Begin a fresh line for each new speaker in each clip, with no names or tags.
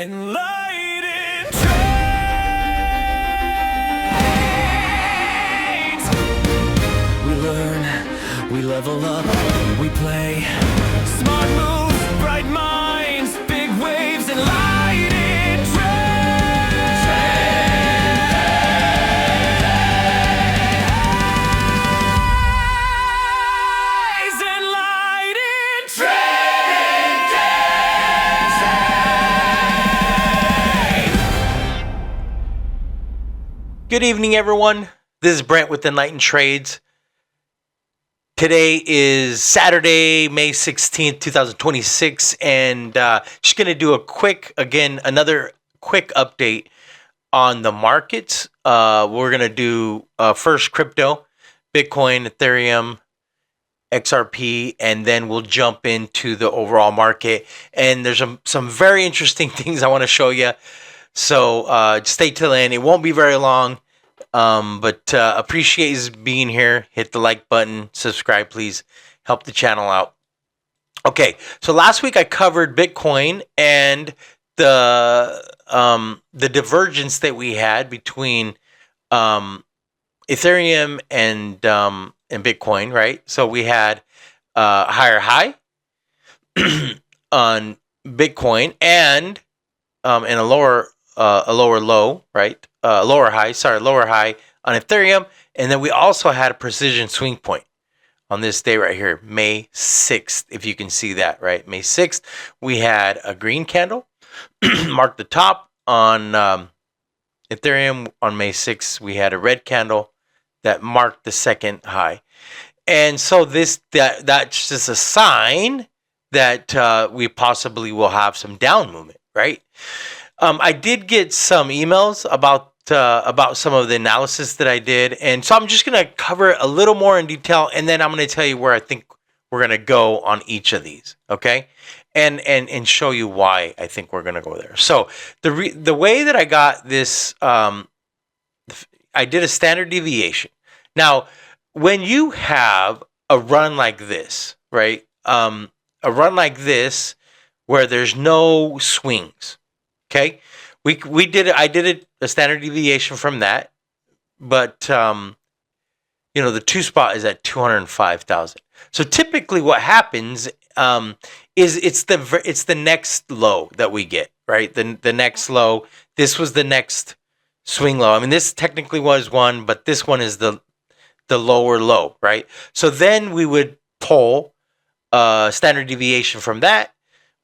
Enlightened trades. We learn, we level up, we play. Smart moves, bright minds, big waves, enlightened trades. Enlightened trades.
Good evening, everyone. This is Brent with Enlightened Trades. Today is Saturday, May 16th, 2026, and just going to do another quick update on the markets. We're going to do first crypto, Bitcoin, Ethereum, XRP, and then we'll jump into the overall market. And there's some very interesting things I want to show you. So stay till the end. It won't be very long, but appreciate you being here. Hit the like button, subscribe, please. Help the channel out. Okay, so last week I covered Bitcoin and the divergence that we had between Ethereum and Bitcoin, right? So we had a higher high on Bitcoin and a lower low, right? Lower high on Ethereum. And then we also had a precision swing point on this day right here, May 6th, if you can see that, right? May 6th, we had a green candle mark the top on Ethereum. On May 6th, we had a red candle that marked the second high. And so that's just a sign that we possibly will have some down movement, right? I did get some emails about some of the analysis that I did, and so I'm just going to cover it a little more in detail, and then I'm going to tell you where I think we're going to go on each of these, okay? And show you why I think we're going to go there. So the way that I got this, I did a standard deviation. Now, when you have a run like this, right? A run like this where there's no swings. Okay, I did a standard deviation from that, but the 2 spot is at 205,000. So typically, what happens is it's the next low that we get, right? The next low. This was the next swing low. I mean, this technically was one, but this one is the lower low, right? So then we would pull standard deviation from that.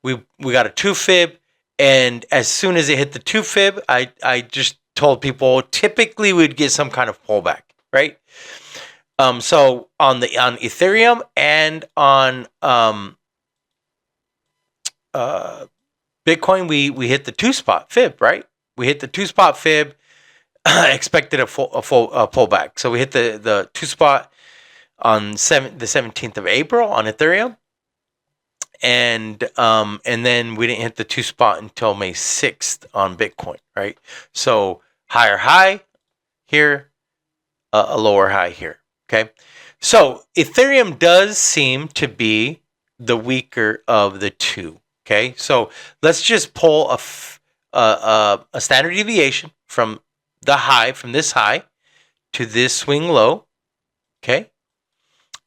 We got a 2 fib. And as soon as it hit the 2 fib, I just told people typically we'd get some kind of pullback, right? So on Ethereum and on Bitcoin, we hit the 2 spot fib, right? We hit the 2 spot fib, expected a full pullback. So we hit the 2 spot on the 17th of April on Ethereum. And then we didn't hit the 2 spot until May 6th on Bitcoin, right? So higher high here, a lower high here, okay? So Ethereum does seem to be the weaker of the two, okay? So let's just pull a standard deviation from this high to this swing low, okay?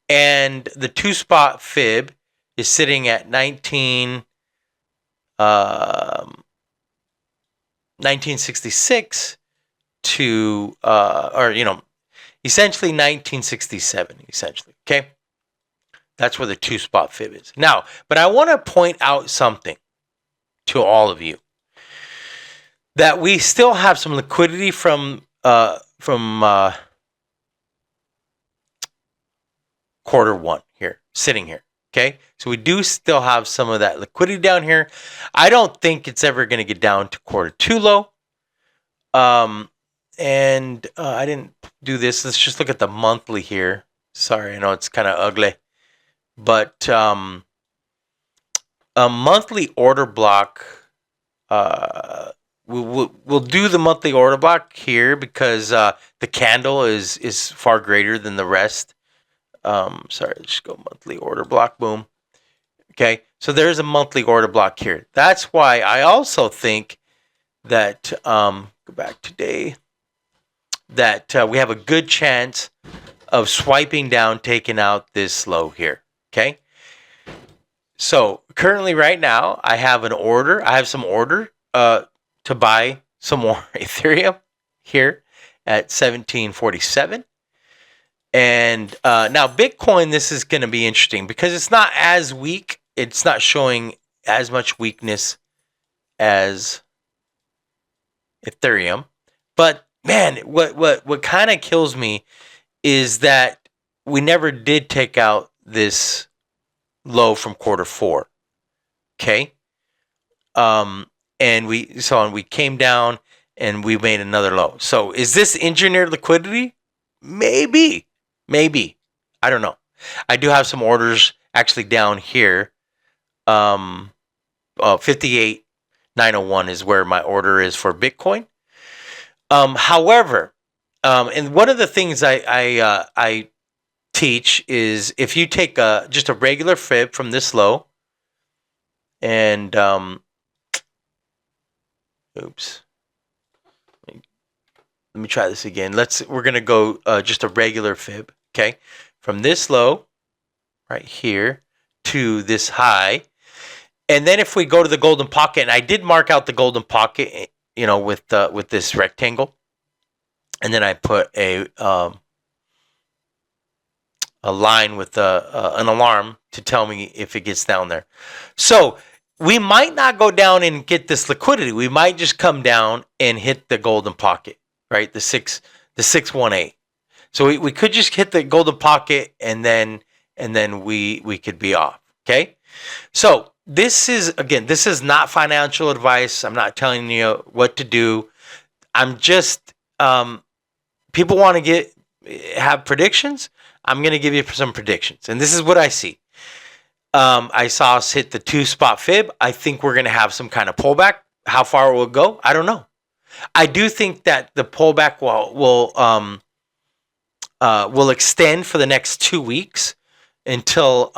And the 2 spot fib is sitting at 1966 to essentially 1967, essentially. Okay, that's where the 2 spot fib is now. But I want to point out something to all of you, that we still have some liquidity from quarter one here, sitting here. Okay, so we do still have some of that liquidity down here. I don't think it's ever going to get down to quarter 2 low. And I didn't do this. Let's just look at the monthly here. Sorry, I know it's kind of ugly. But a monthly order block, we'll do the monthly order block here because the candle is far greater than the rest. Sorry, let's go monthly order block. Boom. Okay, so there's a monthly order block here. That's why I also think that go back today, that we have a good chance of swiping down, taking out this low here. Okay. So currently, right now, I have an order. I have some order to buy some more Ethereum here at 1747. And now Bitcoin, this is going to be interesting because it's not as weak. It's not showing as much weakness as Ethereum. But man, what kind of kills me is that we never did take out this low from quarter four. Okay. And we came down and we made another low. So is this engineered liquidity? Maybe. I don't know. I do have some orders actually down here. 58,901 is where my order is for Bitcoin. However, and one of the things I teach is if you take just a regular fib from this low, and oops, let me try this again. We're gonna go just a regular fib, okay, from this low right here to this high, and then if we go to the golden pocket, and I did mark out the golden pocket, with this rectangle, and then I put a line with an alarm to tell me if it gets down there. So we might not go down and get this liquidity. We might just come down and hit the golden pocket, right? The 618. So we could just hit the golden pocket and then we could be off. Okay. So this is not financial advice. I'm not telling you what to do. I'm just people want to have predictions. I'm going to give you some predictions, and this is what I see. I saw us hit the 2-spot fib. I think we're going to have some kind of pullback. How far it will go, I don't know. I do think that the pullback will extend for the next 2 weeks until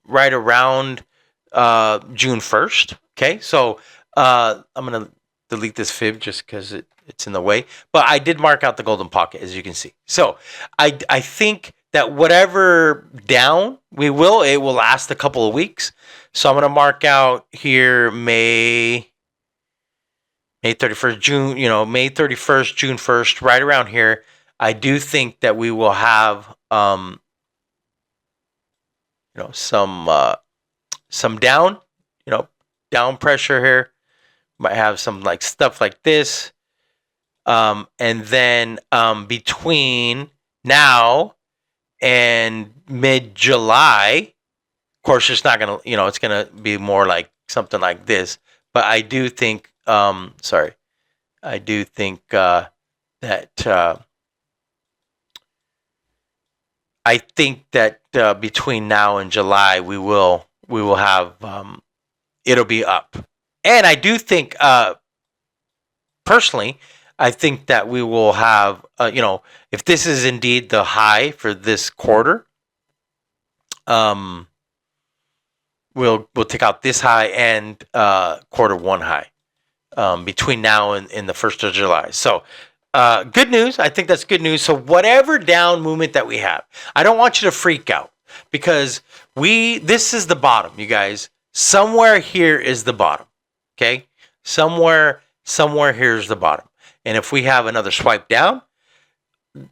right around June 1st. Okay, so I'm going to delete this fib just because it's in the way. But I did mark out the golden pocket, as you can see. So I think that whatever down it will last a couple of weeks. So I'm going to mark out here May 31st, June, May 31st, June 1st, right around here. I do think that we will have some down, down pressure here. Might have some like stuff like this. And then between now and mid-July, of course, it's not going to, it's going to be more like something like this. But I do think, that I think that between now and July, we will have, it'll be up. And I do think, personally, I think that we will have, if this is indeed the high for this quarter, we'll take out this high and quarter one high between now and the 1st of July. So good news. I think that's good news. So whatever down movement that we have, I don't want you to freak out because this is the bottom, you guys. Somewhere here is the bottom. Okay, somewhere here is the bottom. And if we have another swipe down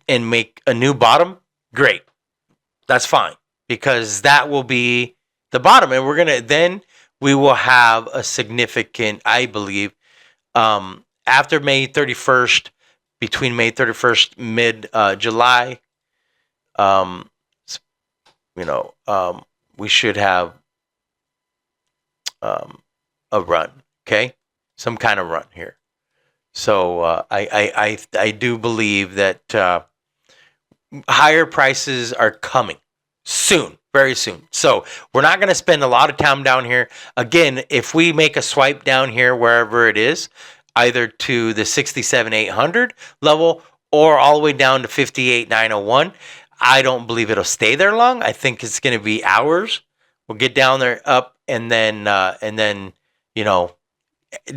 and make a new bottom, great. That's fine because that will be the bottom. And then we will have a significant, I believe, after May 31st, between May 31st, mid-July, we should have a run, okay? Some kind of run here. So I do believe that higher prices are coming soon, very soon. So we're not going to spend a lot of time down here. Again, if we make a swipe down here, wherever it is, either to the 67,800 level or all the way down to 58,901, I don't believe it'll stay there long. I think it's going to be hours. We'll get down there up and then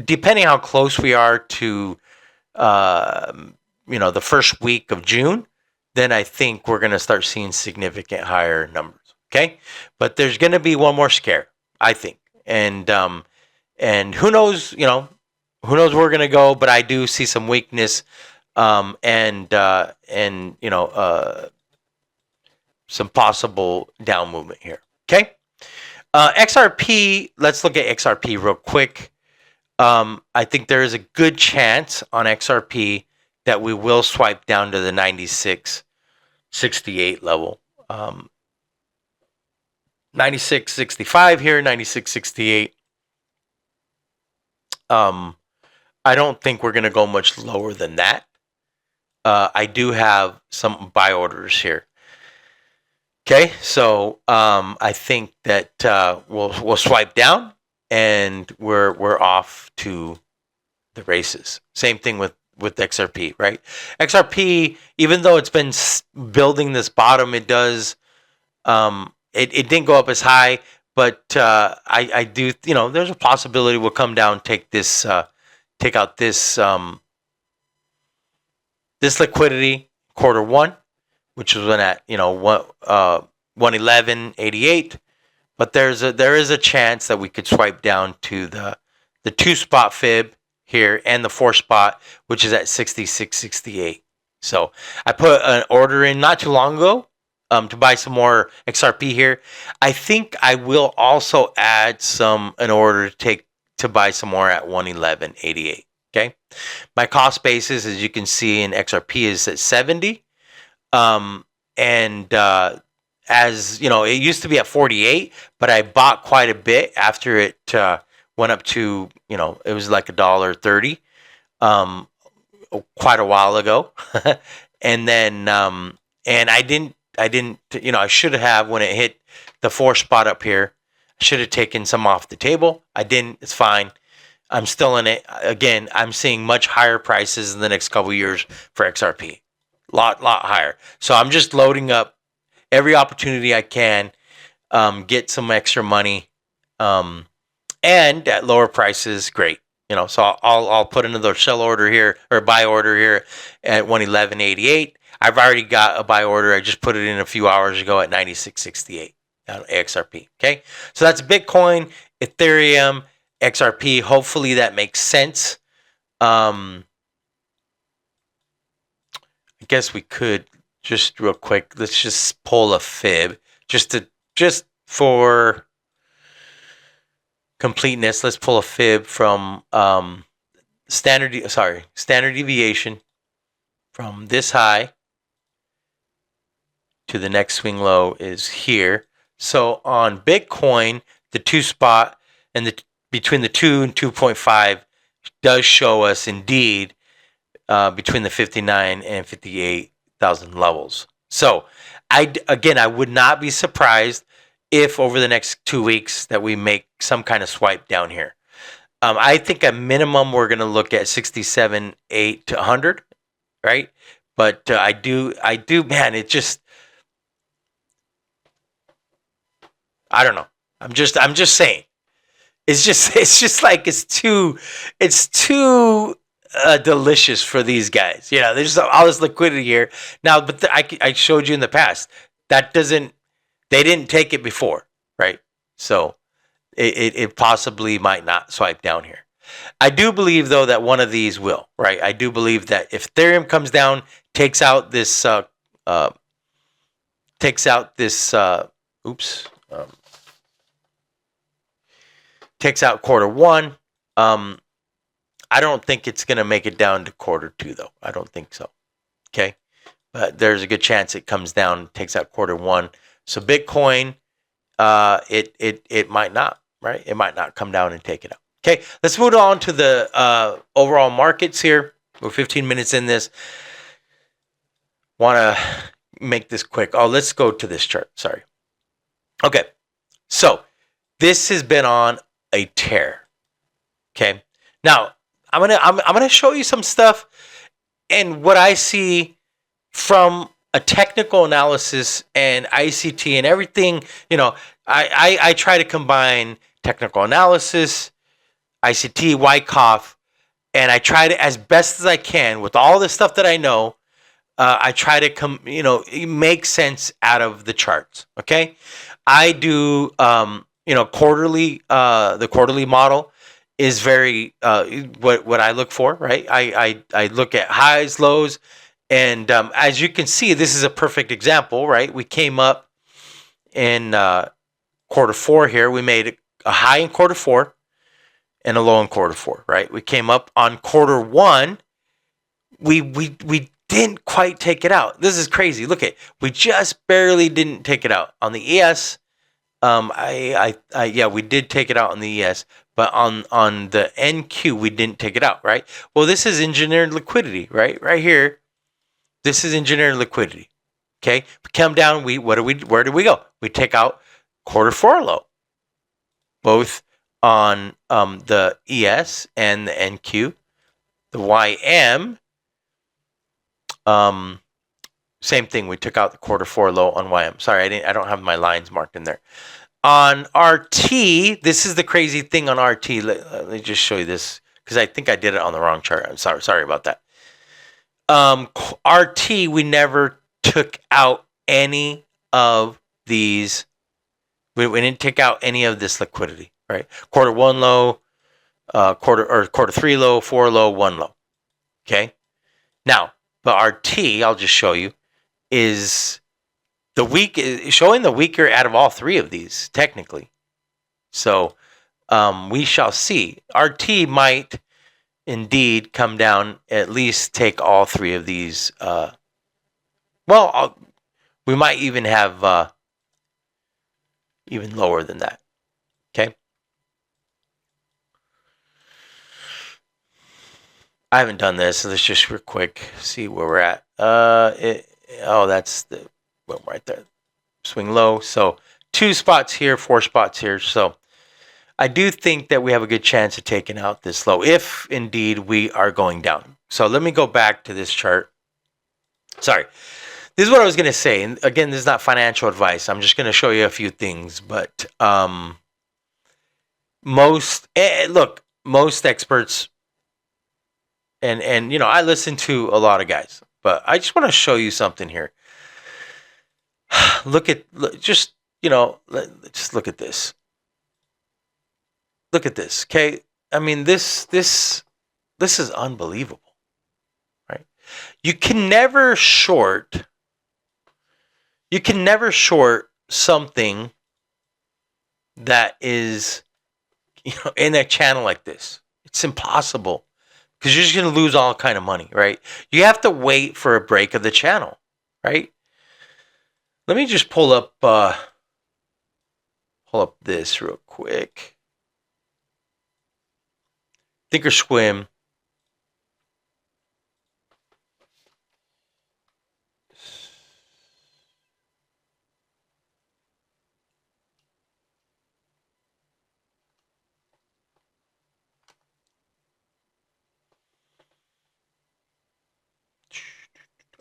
depending how close we are to the first week of June, then I think we're going to start seeing significant higher numbers. Okay, but there's going to be one more scare, I think, and who knows, who knows where we're going to go, but I do see some weakness, and some possible down movement here. Okay, XRP. Let's look at XRP real quick. I think there is a good chance on XRP that we will swipe down to the 96.68 level. 96.65 here, 96.68. I don't think we're going to go much lower than that. I do have some buy orders here. Okay, so I think that we'll swipe down and we're off to the races. Same thing with XRP, right? XRP, even though it's been building this bottom, it does. It didn't go up as high, but I do. There's a possibility we'll come down, take out this this liquidity quarter one, which was when at 111.88. But there is a chance that we could swipe down to the 2 spot fib here and the 4 spot, which is at 66.68. So I put an order in not too long ago to buy some more XRP here. I think I will also add an order to buy some more at 111.88. Okay, my cost basis, as you can see in XRP, is at 70, and as you know, it used to be at 48, but I bought quite a bit after it went up to, it was like $1.30 quite a while ago. And then and I didn't I should have, when it hit the 4 spot up here, I should have taken some off the table. I didn't. It's fine. I'm still in it. Again, I'm seeing much higher prices in the next couple of years for XRP. Lot higher. So I'm just loading up every opportunity I can, get some extra money, and at lower prices. Great. So I'll put another sell order here, or buy order here at 111.88. I've already got a buy order. I just put it in a few hours ago at 96.68 on XRP. Okay, so that's Bitcoin, Ethereum, XRP. Hopefully that makes sense. I guess we could just real quick. Let's just pull a fib just for completeness. Let's pull a fib from standard deviation from this high to the next swing low is here. So on Bitcoin, the 2 spot and between the 2 and 2.5 does show us indeed between the 59 and 58,000 levels. So I would not be surprised if over the next 2 weeks that we make some kind of swipe down here. I think at minimum we're going to look at 67.8 to 100, right? But I do, man. It just, I don't know. I'm just saying. It's just like it's too delicious for these guys. There's all this liquidity here now, but I showed you in the past that they didn't take it before, right? So it possibly might not swipe down here. I do believe though that one of these will, right? I do believe that if Ethereum comes down, takes out this takes out quarter one. I don't think it's going to make it down to quarter two, though. I don't think so. Okay. But there's a good chance it comes down, takes out quarter one. So Bitcoin, it might not, right? It might not come down and take it out. Okay. Let's move on to the overall markets here. We're 15 minutes in this. Want to make this quick. Oh, let's go to this chart. Sorry. Okay. So this has been on a tear. Okay. Now I'm gonna show you some stuff and what I see from a technical analysis and ICT and everything. I try to combine technical analysis, ICT, Wycoff, and I try to, as best as I can, with all the stuff that I know, I try to make sense out of the charts. Okay, I do quarterly. The quarterly model is very what I look for, right? I look at highs, lows, and as you can see, this is a perfect example, right? We came up in quarter four here. We made a high in quarter four and a low in quarter four, right? We came up on quarter one. We didn't quite take it out. This is crazy. Look at, we just barely didn't take it out on the ES. Yeah, we did take it out on the ES, but on the NQ we didn't take it out, right? Well, this is engineered liquidity, right? Right here, this is engineered liquidity. Okay, we come down. Where do we go? We take out quarter four low, both on the ES and the NQ. The YM, same thing. We took out the quarter four low on YM. Sorry, I don't have my lines marked in there. On RT, this is the crazy thing on RT. Let me just show you this because I think I did it on the wrong chart. I'm sorry about that. RT, we never took out any of these. We didn't take out any of this liquidity, right? Quarter one low, quarter three low, four low, one low. Okay. Now, the RT, I'll just show you, is showing the weaker out of all three of these, technically. So we shall see. RT might indeed come down, at least take all three of these. We might even have even lower than that. Okay. I haven't done this, so let's just real quick see where we're at. That's the boom right there. Swing low. So 2 spots here, 4 spots here. So I do think that we have a good chance of taking out this low if indeed we are going down. So let me go back to this chart. Sorry. This is what I was going to say. And again, this is not financial advice. I'm just going to show you a few things. But most experts, and I listen to a lot of guys, but I just want to show you something here. Just look at this. Look at this. Okay. I mean, this is unbelievable, right? You can never short something that is, in a channel like this. It's impossible because you're just going to lose all kind of money, right? You have to wait for a break of the channel, right? Let me just pull up this real quick. Thinkorswim.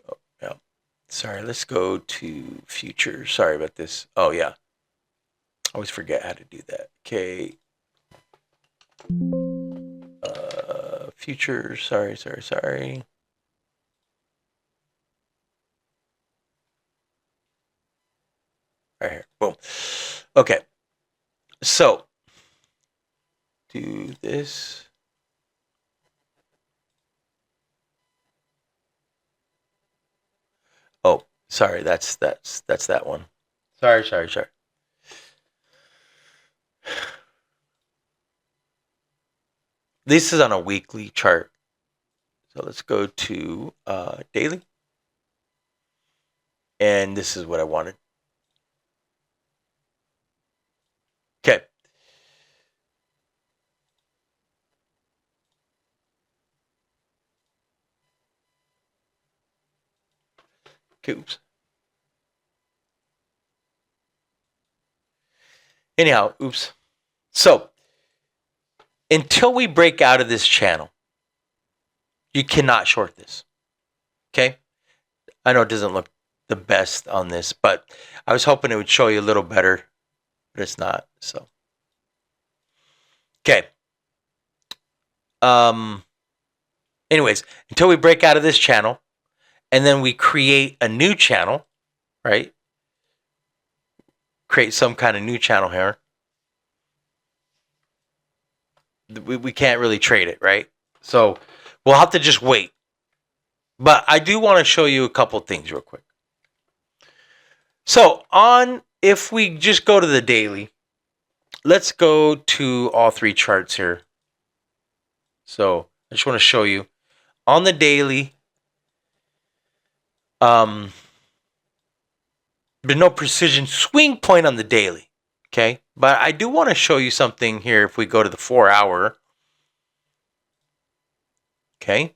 Oh, yeah. Sorry, let's go to future. Sorry about this. Oh, yeah. I always forget how to do that. Okay. Future. Sorry. Right here. Boom. Okay. So do this. Oh, sorry. That's that one. Sorry. This is on a weekly chart. So let's go to daily. And this is what I wanted. Okay. Oops. Anyhow, oops. So until we break out of this channel, you cannot short this. Okay. I know it doesn't look the best on this, but I was hoping it would show you a little better, but it's not. So, okay. anyways, until we break out of this channel, and then we create a new channel, right? Create some kind of new channel here. We can't really trade it, right? So we'll have to just wait. But I do want to show you a couple things real quick. So if we just go to the daily, let's go to all three charts here. So I just want to show you on the daily. There's no precision swing point on the daily. Okay. But I do want to show you something here if we go to the 4 hour. Okay.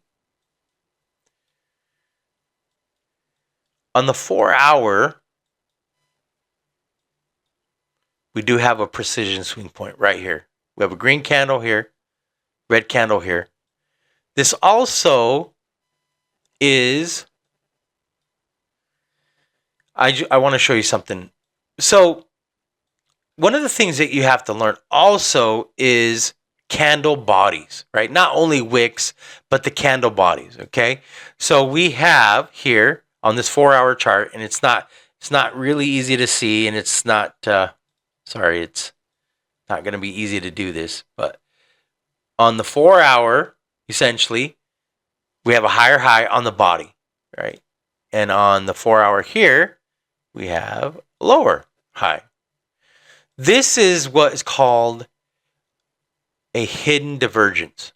On the 4 hour, we do have a precision swing point right here. We have a green candle here, red candle here. This also is, I want to show you something. So one of the things that you have to learn also is candle bodies, right? Not only wicks, but the candle bodies, okay? So we have here on this 4 hour chart, and it's not really easy to see, and it's not, it's not going to be easy to do this, but on the 4 hour, essentially, we have a higher high on the body, right? And on the 4 hour here, we have a lower high. This is what is called a hidden divergence,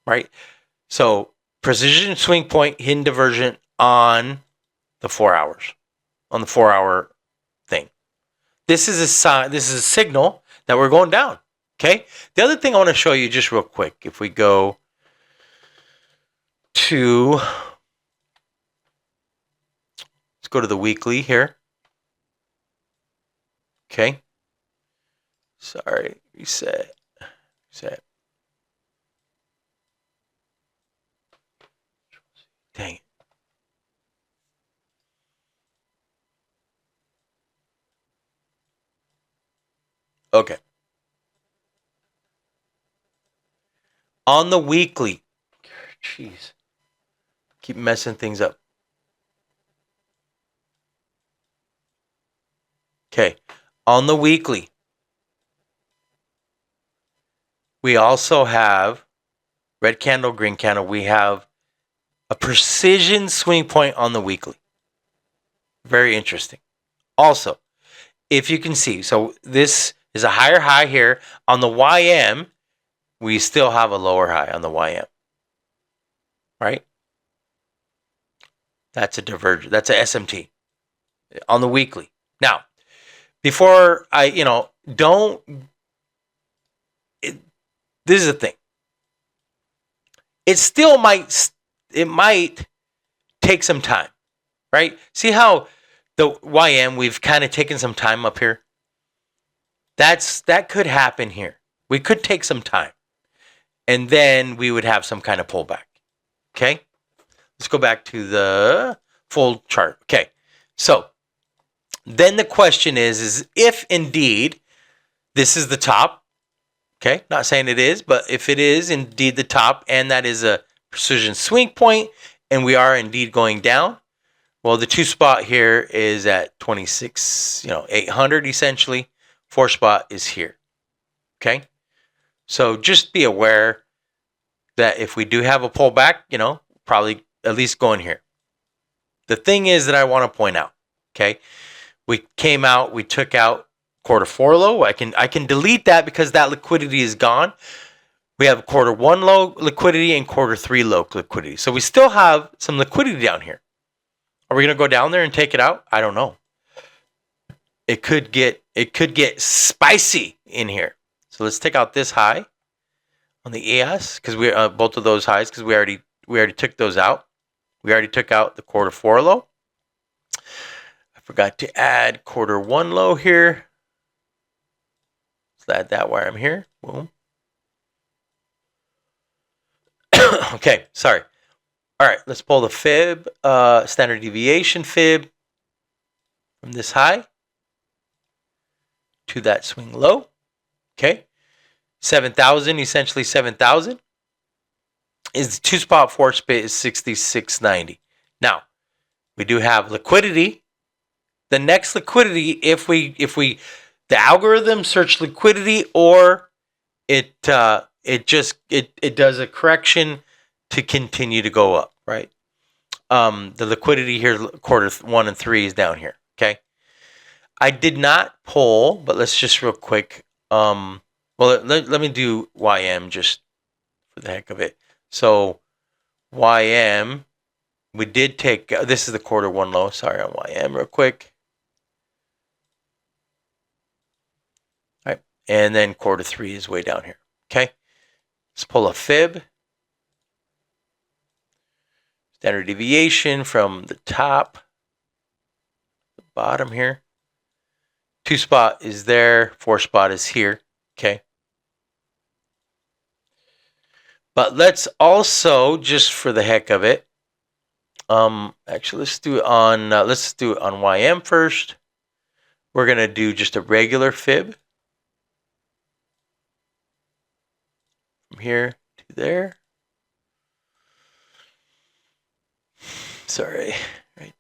right? So precision swing point, hidden divergence on the 4 hours, on the 4 hour thing. This is a sign, this is a signal that we're going down, okay? The other thing I want to show you just real quick, if we go to, let's go to the weekly here. Okay. Sorry, reset. Dang it. Okay. On the weekly, jeez, keep messing things up. Okay, on the weekly, we also have red candle, green candle. We have a precision swing point on the weekly. Very interesting. Also, if you can see, so this is a higher high here. On the YM, we still have a lower high on the YM. Right? That's a divergence. That's a SMT on the weekly. Now, before I, this is the thing. It might take some time, right? See how the YM, we've kind of taken some time up here. That could happen here. We could take some time, and then we would have some kind of pullback. Okay, let's go back to the full chart. Okay, so then the question is if indeed this is the top. Okay, not saying it is, but if it is indeed the top, and that is a precision swing point, and we are indeed going down, well, the 2 spot here is at 26, 800 essentially. 4 spot is here. Okay, so just be aware that if we do have a pullback, probably at least going here. The thing is that I want to point out, okay, we came out, we took out quarter 4 low. I can delete that because that liquidity is gone. We have quarter 1 low liquidity and quarter 3 low liquidity. So we still have some liquidity down here. Are we going to go down there and take it out? I don't know. It could get spicy in here. So let's take out this high on the ES because we both of those highs because we already took those out. We already took out the quarter 4 low. I forgot to add quarter 1 low here. Let's add that while I'm here. Boom. Okay, sorry. All right, let's pull the fib, standard deviation fib from this high to that swing low. Okay, 7,000, essentially 7,000. Is the 2-spot force bid is 66.90. Now, we do have liquidity. The next liquidity, if we the algorithm search liquidity, or it does a correction to continue to go up, right? The liquidity here, quarter 1 and 3 is down here. Okay. I did not pull, but let's just real quick. Well, let me do YM just for the heck of it. So YM, we did take, this is the quarter 1 low. Sorry, on YM real quick. All right. And then quarter 3 is way down here. Okay. Let's pull a fib. Standard deviation from the top, the bottom here. 2-spot is there. 4-spot is here. Okay. But let's also, just for the heck of it, actually let's do it on YM first. We're gonna do just a regular fib from here to there. Sorry, right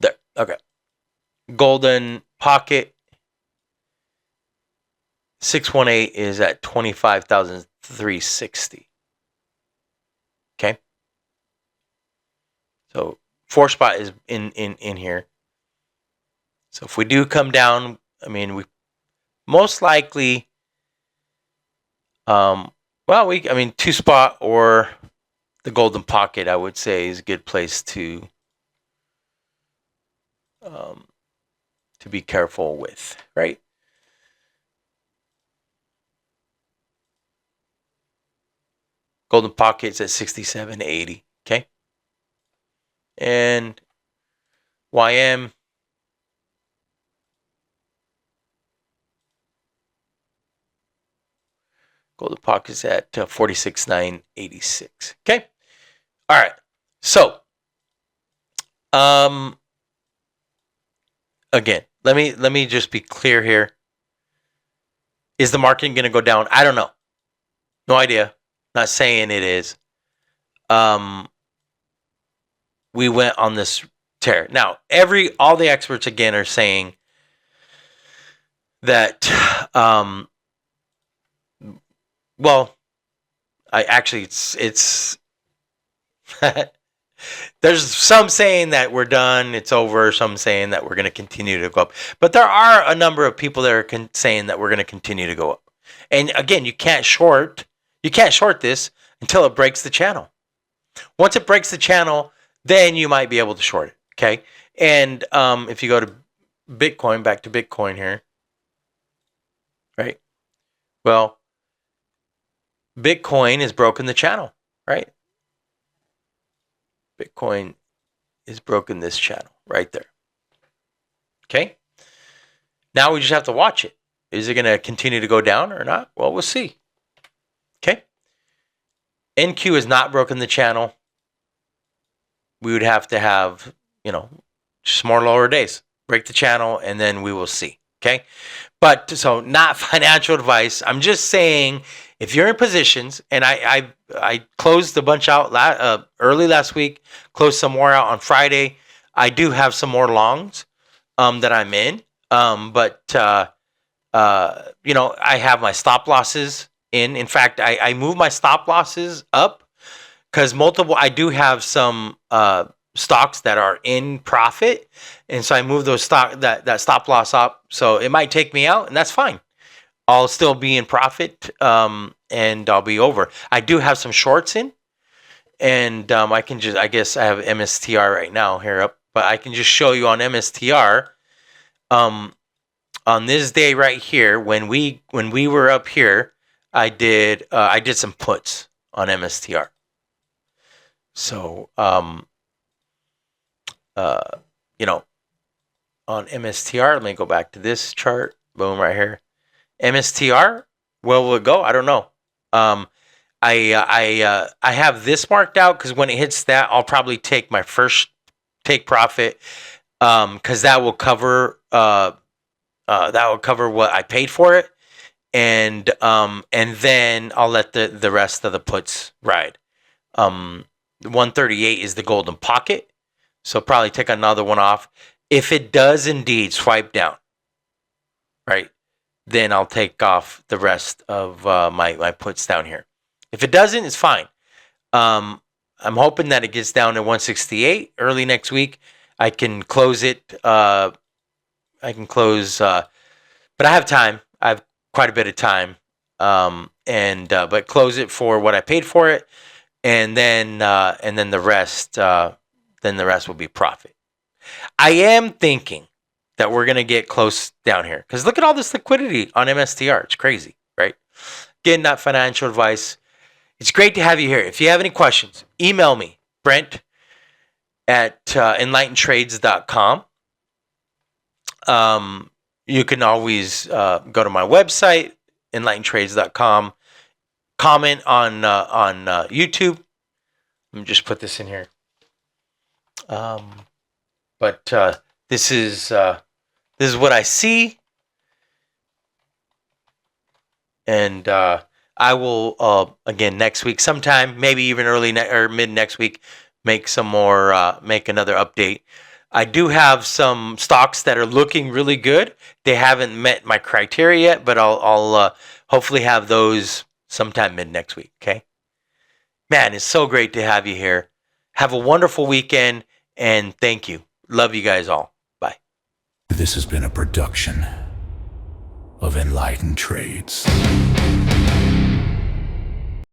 there. Okay. Golden pocket 618 is at 25,360. Okay. So 4-spot is in here. So if we do come down, I mean, we most likely, 2-spot or the golden pocket, I would say, is a good place to be careful with, right? Golden pocket's at 67.80. Okay. And YM, golden pocket's at 46,986. Okay. All right. So, again, let me just be clear here. Is the market going to go down? I don't know. No idea. Not saying it is. We went on this tear. Now, all the experts again are saying that it's there's some saying that we're done, it's over, some saying that we're going to continue to go up. But there are a number of people that are saying that we're going to continue to go up. And again, you can't short this until it breaks the channel. Once it breaks the channel, then you might be able to short it. Okay. And if you go to Bitcoin, back to Bitcoin here, right? Well, Bitcoin has broken the channel, right? Bitcoin is broken this channel right there. Okay. Now we just have to watch it. Is it going to continue to go down or not? Well, we'll see. Okay. NQ has not broken the channel. We would have to have, just more lower days. Break the channel, and then we will see. Okay. But so not financial advice. I'm just saying, if you're in positions, and I closed a bunch out early last week, closed some more out on Friday. I do have some more longs that I'm in. But I have my stop losses in. In fact, I move my stop losses up because I do have some stocks that are in profit, and so I move those that stop loss up. So it might take me out, and that's fine. I'll still be in profit, and I'll be over. I do have some shorts in, and I guess I have MSTR right now here up, but I can just show you on MSTR. On this day right here, when we were up here, I did some puts on MSTR. So on MSTR, let me go back to this chart. Boom, right here. MSTR, where will it go? I don't know. I have this marked out because when it hits that, I'll probably take my first take profit, because that will cover what I paid for it, and then I'll let the rest of the puts ride. 138 is the golden pocket, so probably take another one off. If it does indeed swipe down, right, then I'll take off the rest of my puts down here. If it doesn't, it's fine. I'm hoping that it gets down to 168 early next week. I can close it. I can close, but I have time. I have quite a bit of time. But close it for what I paid for it, and then the rest will be profit. I am thinking that we're gonna get close down here because look at all this liquidity on MSTR. It's crazy, right? Again, not financial advice. It's great to have you here. If you have any questions, email me, Brent at enlightentrades.com. You can always go to my website, enlightentrades.com. Comment on YouTube. Let me just put this in here. But this is what I see, and I will again next week, sometime, maybe even early or mid next week, make another update. I do have some stocks that are looking really good. They haven't met my criteria yet, but I'll hopefully have those sometime mid next week. Okay, man, it's so great to have you here. Have a wonderful weekend, and thank you. Love you guys all. Bye.
This has been a production of Enlightened Trades.